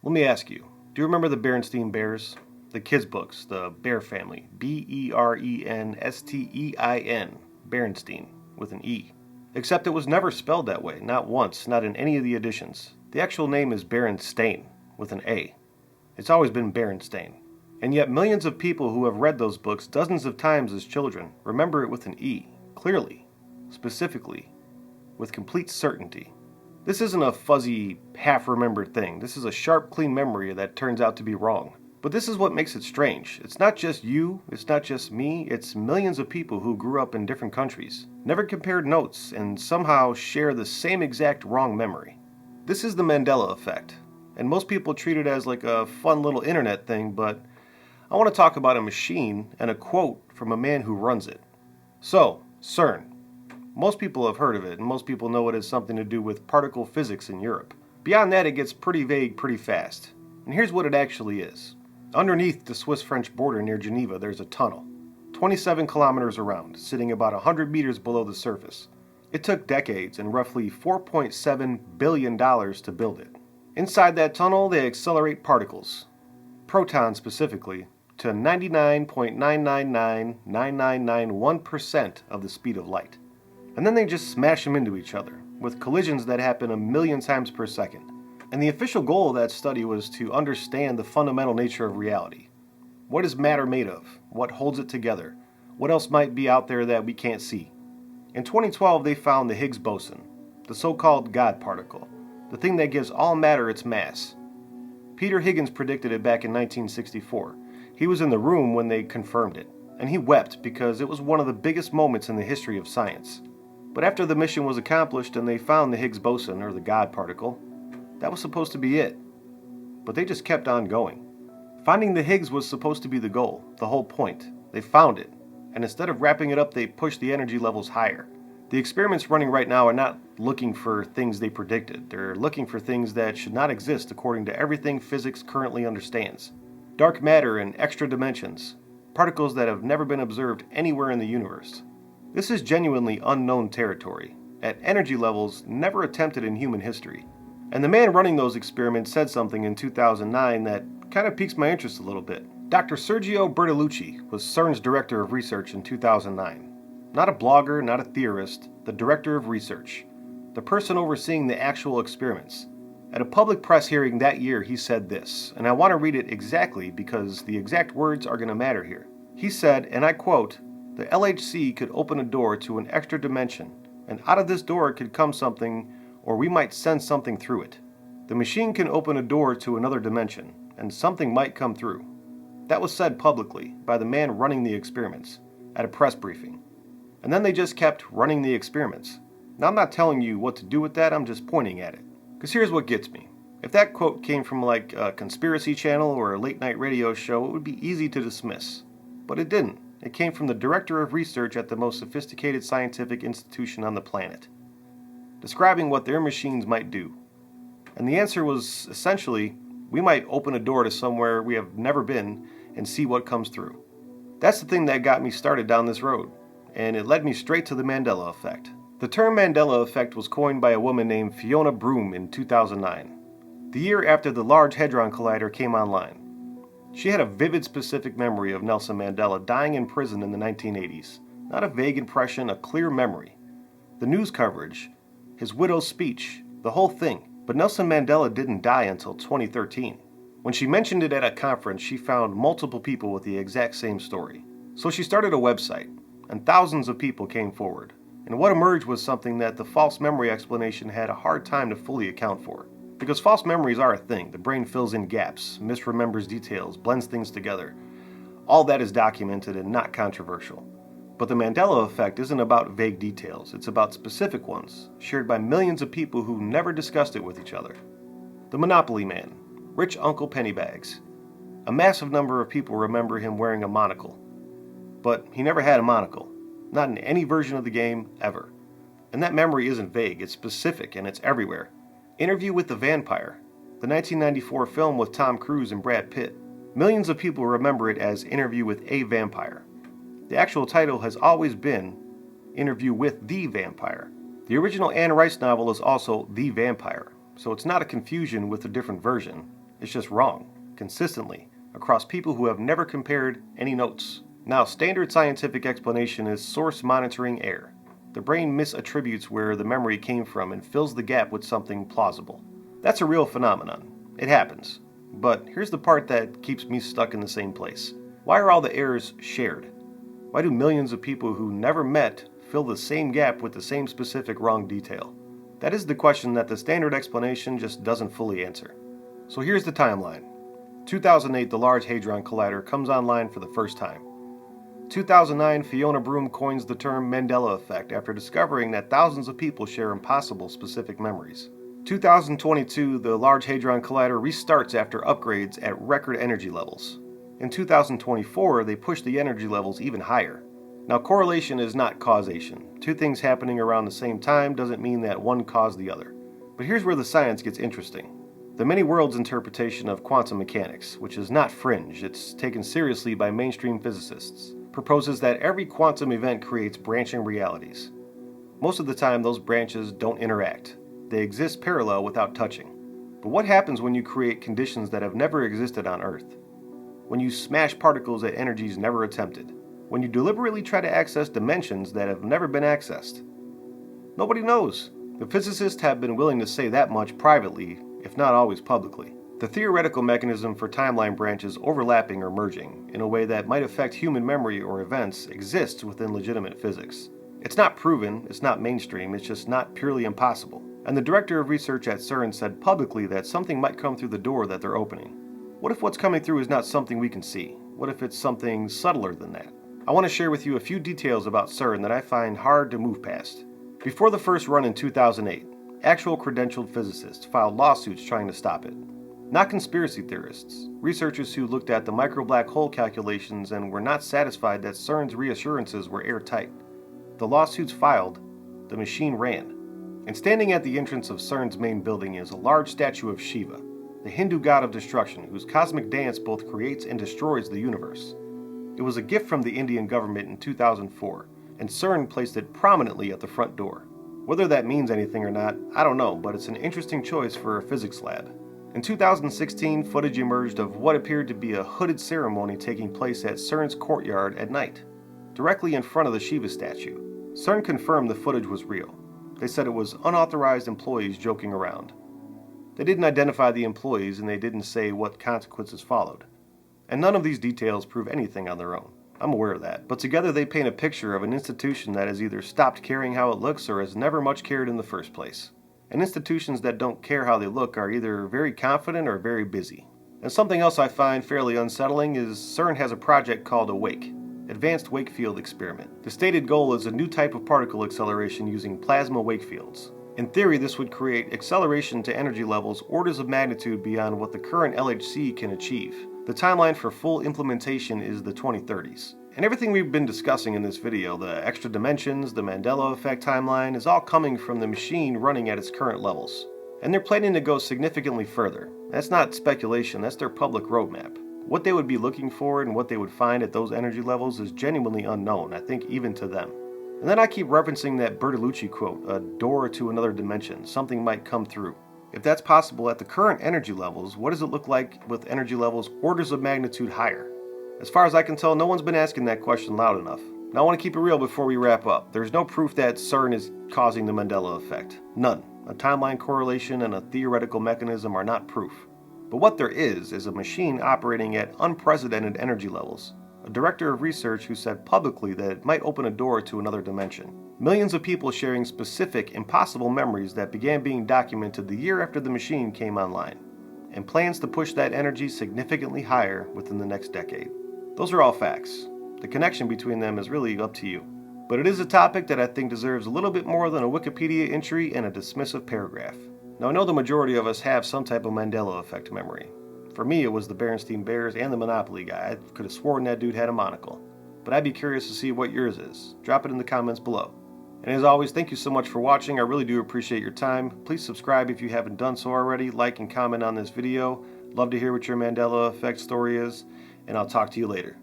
Let me ask you, do you remember the Berenstain Bears? The kids' books, the Bear Family. Berenstein. Berenstain, with an E. Except it was never spelled that way, not once, not in any of the editions. The actual name is Berenstain, with an A. It's always been Berenstain. And yet millions of people who have read those books dozens of times as children remember it with an E, clearly, specifically, with complete certainty. This isn't a fuzzy, half-remembered thing. This is a sharp, clean memory that turns out to be wrong. But this is what makes it strange. It's not just you, it's not just me, it's millions of people who grew up in different countries, never compared notes, and somehow share the same exact wrong memory. This is the Mandela Effect, and most people treat it as like a fun little internet thing, but I want to talk about a machine and a quote from a man who runs it. So, CERN. Most people have heard of it, and most people know it has something to do with particle physics in Europe. Beyond that, it gets pretty vague pretty fast. And here's what it actually is. Underneath the Swiss-French border near Geneva, there's a tunnel, 27 kilometers around, sitting about 100 meters below the surface. It took decades and roughly $4.7 billion to build it. Inside that tunnel, they accelerate particles, protons specifically, to 99.9999991% of the speed of light. And then they just smash them into each other, with collisions that happen 1,000,000 times per second. And the official goal of that study was to understand the fundamental nature of reality. What is matter made of? What holds it together? What else might be out there that we can't see? In 2012, they found the Higgs boson, the so-called God particle, the thing that gives all matter its mass. Peter Higgins predicted it back in 1964. He was in the room when they confirmed it, and he wept because it was one of the biggest moments in the history of science. But after the mission was accomplished and they found the Higgs boson, or the God particle, that was supposed to be it. But they just kept on going. Finding the Higgs was supposed to be the goal, the whole point. They found it, and instead of wrapping it up, they pushed the energy levels higher. The experiments running right now are not looking for things they predicted. They're looking for things that should not exist according to everything physics currently understands. Dark matter and extra dimensions, particles that have never been observed anywhere in the universe. This is genuinely unknown territory, at energy levels never attempted in human history. And the man running those experiments said something in 2009 that kind of piques my interest a little bit. Dr. Sergio Bertolucci was CERN's director of research in 2009. Not a blogger, not a theorist, the director of research. The person overseeing the actual experiments. At a public press hearing that year, he said this, and I want to read it exactly because the exact words are going to matter here. He said, and I quote, "The LHC could open a door to an extra dimension, and out of this door could come something, or we might send something through it. The machine can open a door to another dimension, and something might come through." That was said publicly by the man running the experiments at a press briefing. And then they just kept running the experiments. Now I'm not telling you what to do with that, I'm just pointing at it. Because here's what gets me. If that quote came from like a conspiracy channel or a late night radio show, it would be easy to dismiss. But it didn't. It came from the director of research at the most sophisticated scientific institution on the planet, describing what their machines might do. And the answer was essentially, we might open a door to somewhere we have never been and see what comes through. That's the thing that got me started down this road, and it led me straight to the Mandela Effect. The term Mandela Effect was coined by a woman named Fiona Broome in 2009, the year after the Large Hadron Collider came online. She had a vivid specific memory of Nelson Mandela dying in prison in the 1980s. Not a vague impression, a clear memory. The news coverage, his widow's speech, the whole thing. But Nelson Mandela didn't die until 2013. When she mentioned it at a conference, she found multiple people with the exact same story. So she started a website, and thousands of people came forward. And what emerged was something that the false memory explanation had a hard time to fully account for. Because false memories are a thing. The brain fills in gaps, misremembers details, blends things together. All that is documented and not controversial. But the Mandela Effect isn't about vague details. It's about specific ones, shared by millions of people who never discussed it with each other. The Monopoly Man, Rich Uncle Pennybags. A massive number of people remember him wearing a monocle. But he never had a monocle. Not in any version of the game, ever. And that memory isn't vague, it's specific and it's everywhere. Interview with the Vampire, the 1994 film with Tom Cruise and Brad Pitt. Millions of people remember it as Interview with a Vampire. The actual title has always been Interview with the Vampire. The original Anne Rice novel is also The Vampire, so it's not a confusion with a different version. It's just wrong, consistently, across people who have never compared any notes. Now, standard scientific explanation is source monitoring error. The brain misattributes where the memory came from and fills the gap with something plausible. That's a real phenomenon. It happens. But here's the part that keeps me stuck in the same place. Why are all the errors shared? Why do millions of people who never met fill the same gap with the same specific wrong detail? That is the question that the standard explanation just doesn't fully answer. So here's the timeline. 2008, the Large Hadron Collider comes online for the first time. 2009, Fiona Broome coins the term Mandela Effect after discovering that thousands of people share impossible specific memories. 2022, the Large Hadron Collider restarts after upgrades at record energy levels. In 2024, they push the energy levels even higher. Now, correlation is not causation. Two things happening around the same time doesn't mean that one caused the other. But here's where the science gets interesting. The many worlds interpretation of quantum mechanics, which is not fringe, it's taken seriously by mainstream physicists, proposes that every quantum event creates branching realities. Most of the time, those branches don't interact. They exist parallel without touching. But what happens when you create conditions that have never existed on Earth? When you smash particles at energies never attempted? When you deliberately try to access dimensions that have never been accessed? Nobody knows. The physicists have been willing to say that much privately, if not always publicly. The theoretical mechanism for timeline branches overlapping or merging in a way that might affect human memory or events exists within legitimate physics. It's not proven, it's not mainstream, it's just not purely impossible. And the director of research at CERN said publicly that something might come through the door that they're opening. What if what's coming through is not something we can see? What if it's something subtler than that? I want to share with you a few details about CERN that I find hard to move past. Before the first run in 2008, actual credentialed physicists filed lawsuits trying to stop it. Not conspiracy theorists, researchers who looked at the micro-black hole calculations and were not satisfied that CERN's reassurances were airtight. The lawsuits filed, the machine ran. And standing at the entrance of CERN's main building is a large statue of Shiva, the Hindu god of destruction whose cosmic dance both creates and destroys the universe. It was a gift from the Indian government in 2004, and CERN placed it prominently at the front door. Whether that means anything or not, I don't know, but it's an interesting choice for a physics lab. In 2016, footage emerged of what appeared to be a hooded ceremony taking place at CERN's courtyard at night, directly in front of the Shiva statue. CERN confirmed the footage was real. They said it was unauthorized employees joking around. They didn't identify the employees and they didn't say what consequences followed. And none of these details prove anything on their own. I'm aware of that. But together they paint a picture of an institution that has either stopped caring how it looks or has never much cared in the first place. And institutions that don't care how they look are either very confident or very busy. And something else I find fairly unsettling is CERN has a project called AWAKE, Advanced Wake Field Experiment. The stated goal is a new type of particle acceleration using plasma wake fields. In theory, this would create acceleration to energy levels orders of magnitude beyond what the current LHC can achieve. The timeline for full implementation is the 2030s. And everything we've been discussing in this video, the extra dimensions, the Mandela Effect timeline, is all coming from the machine running at its current levels. And they're planning to go significantly further. That's not speculation, that's their public roadmap. What they would be looking for and what they would find at those energy levels is genuinely unknown, I think even to them. And then I keep referencing that Bertolucci quote, a door to another dimension, something might come through. If that's possible at the current energy levels, what does it look like with energy levels orders of magnitude higher? As far as I can tell, no one's been asking that question loud enough. Now I want to keep it real before we wrap up. There's no proof that CERN is causing the Mandela Effect. None. A timeline correlation and a theoretical mechanism are not proof. But what there is a machine operating at unprecedented energy levels. A director of research who said publicly that it might open a door to another dimension. Millions of people sharing specific, impossible memories that began being documented the year after the machine came online. And plans to push that energy significantly higher within the next decade. Those are all facts. The connection between them is really up to you. But it is a topic that I think deserves a little bit more than a Wikipedia entry and a dismissive paragraph. Now I know the majority of us have some type of Mandela Effect memory. For me it was the Berenstain Bears and the Monopoly guy. I could have sworn that dude had a monocle. But I'd be curious to see what yours is. Drop it in the comments below. And as always, thank you so much for watching. I really do appreciate your time. Please subscribe if you haven't done so already. Like and comment on this video. Love to hear what your Mandela Effect story is. And I'll talk to you later.